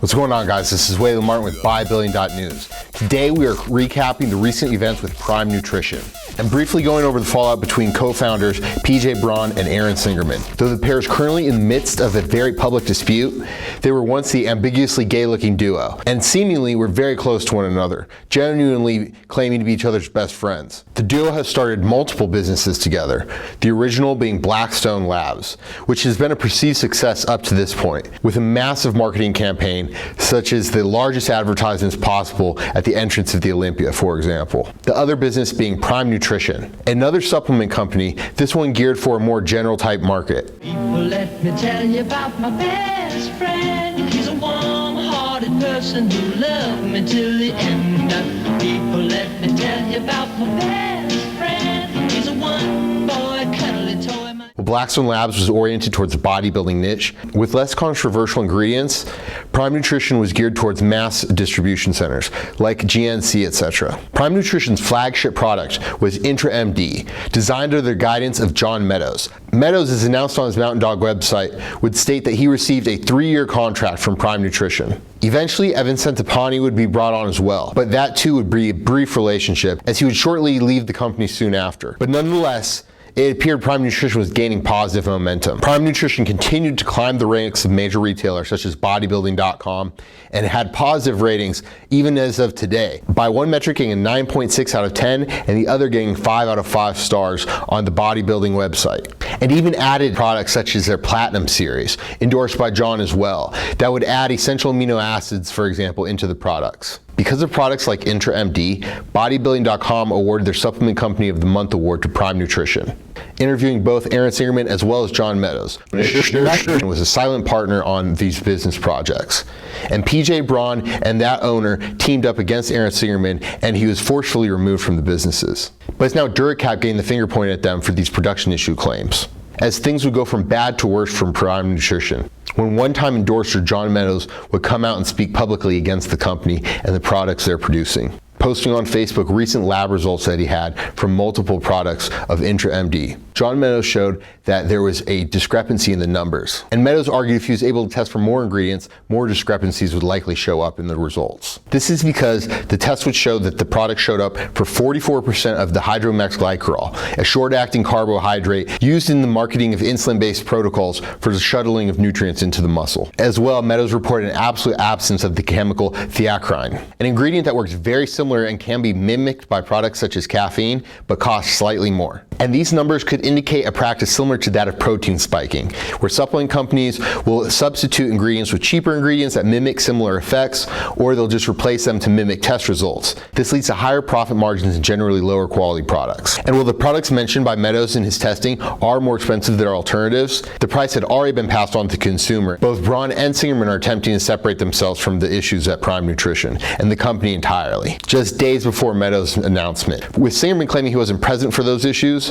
What's going on, guys? This is Waylon Martin with Bodybuilding.News. Today we are recapping the recent events with Prime Nutrition and briefly going over the fallout between co-founders PJ Braun and Aaron Singerman. Though the pair is currently in the midst of a very public dispute, they were once the ambiguously gay-looking duo and seemingly were very close to one another, genuinely claiming to be each other's best friends. The duo has started multiple businesses together, the original being Blackstone Labs, which has been a perceived success up to this point, with a massive marketing campaign such as the largest advertisements possible at the entrance of the Olympia, for example. The other business being Prime Nutrition, another supplement company, this one geared for a more general type market. People, let me tell you about my best friend. He's a warm-hearted person who loved me till the end. People, let me tell you about my best friend. He's a one-boy cuddly toy. Well, Blackstone Labs was oriented towards the bodybuilding niche. With less controversial ingredients, Prime Nutrition was geared towards mass distribution centers like GNC, etc. Prime Nutrition's flagship product was Intra-MD, designed under the guidance of John Meadows. Meadows, as announced on his Mountain Dog website, would state that he received a 3-year contract from Prime Nutrition. Eventually, Evan Centopani would be brought on as well, but that too would be a brief relationship as he would shortly leave the company soon after. But nonetheless, it appeared Prime Nutrition was gaining positive momentum. Prime Nutrition continued to climb the ranks of major retailers such as Bodybuilding.com and had positive ratings even as of today, by one metric getting a 9.6 out of 10 and the other getting 5 out of 5 stars on the bodybuilding website. And even added products such as their Platinum series, endorsed by John as well, that would add essential amino acids, for example, into the products. Because of products like Intra-MD, Bodybuilding.com awarded their Supplement Company of the Month award to Prime Nutrition, interviewing both Aaron Singerman as well as John Meadows. Nutrition was a silent partner on these business projects. And PJ Braun and that owner teamed up against Aaron Singerman, and he was forcefully removed from the businesses. But it's now DuraCap getting the finger pointed at them for these production issue claims, as things would go from bad to worse from Prime Nutrition, when one-time endorser John Meadows would come out and speak publicly against the company and the products they're producing, posting on Facebook recent lab results that he had from multiple products of Intra-MD. John Meadows showed that there was a discrepancy in the numbers, and Meadows argued if he was able to test for more ingredients, more discrepancies would likely show up in the results. This is because the test would show that the product showed up for 44% of the hydroxyglycerol, a short-acting carbohydrate used in the marketing of insulin-based protocols for the shuttling of nutrients into the muscle. As well, Meadows reported an absolute absence of the chemical theacrine, an ingredient that works very similar and can be mimicked by products such as caffeine, but costs slightly more. And these numbers could indicate a practice similar to that of protein spiking, where supplement companies will substitute ingredients with cheaper ingredients that mimic similar effects, or they'll just replace them to mimic test results. This leads to higher profit margins and generally lower quality products. And while the products mentioned by Meadows in his testing are more expensive than their alternatives, the price had already been passed on to the consumer. Both Braun and Singerman are attempting to separate themselves from the issues at Prime Nutrition and the company entirely, just days before Meadows' announcement, with Singerman claiming he wasn't present for those issues,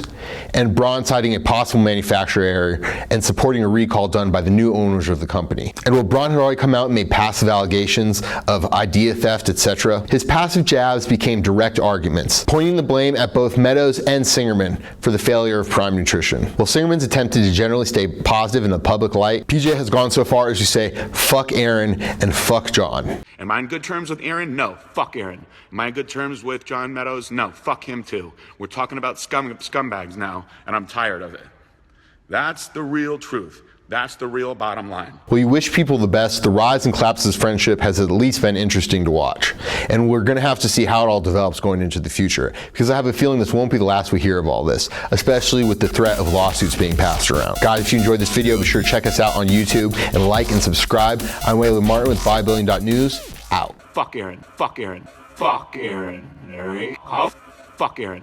and Braun citing a possible manufacturer error and supporting a recall done by the new owners of the company. And while Braun had already come out and made passive allegations of idea theft, etc., his passive jabs became direct arguments, pointing the blame at both Meadows and Singerman for the failure of Prime Nutrition. While Singerman's attempted to generally stay positive in the public light, PJ has gone so far as to say, fuck Aaron and fuck John. Am I in good terms with Aaron? No, fuck Aaron. Am I in good terms with John Meadows? No, fuck him too. We're talking about scumbags now, and I'm tired of it. That's the real truth. That's the real bottom line. We wish people the best. The rise and collapse of this friendship has at least been interesting to watch. And we're gonna have to see how it all develops going into the future, because I have a feeling this won't be the last we hear of all this, especially with the threat of lawsuits being passed around. Guys, if you enjoyed this video, be sure to check us out on YouTube and like and subscribe. I'm Waylon Martin with Bodybuilding.News, out. Fuck Aaron. Fuck Aaron. Fuck Aaron. Fuck Aaron.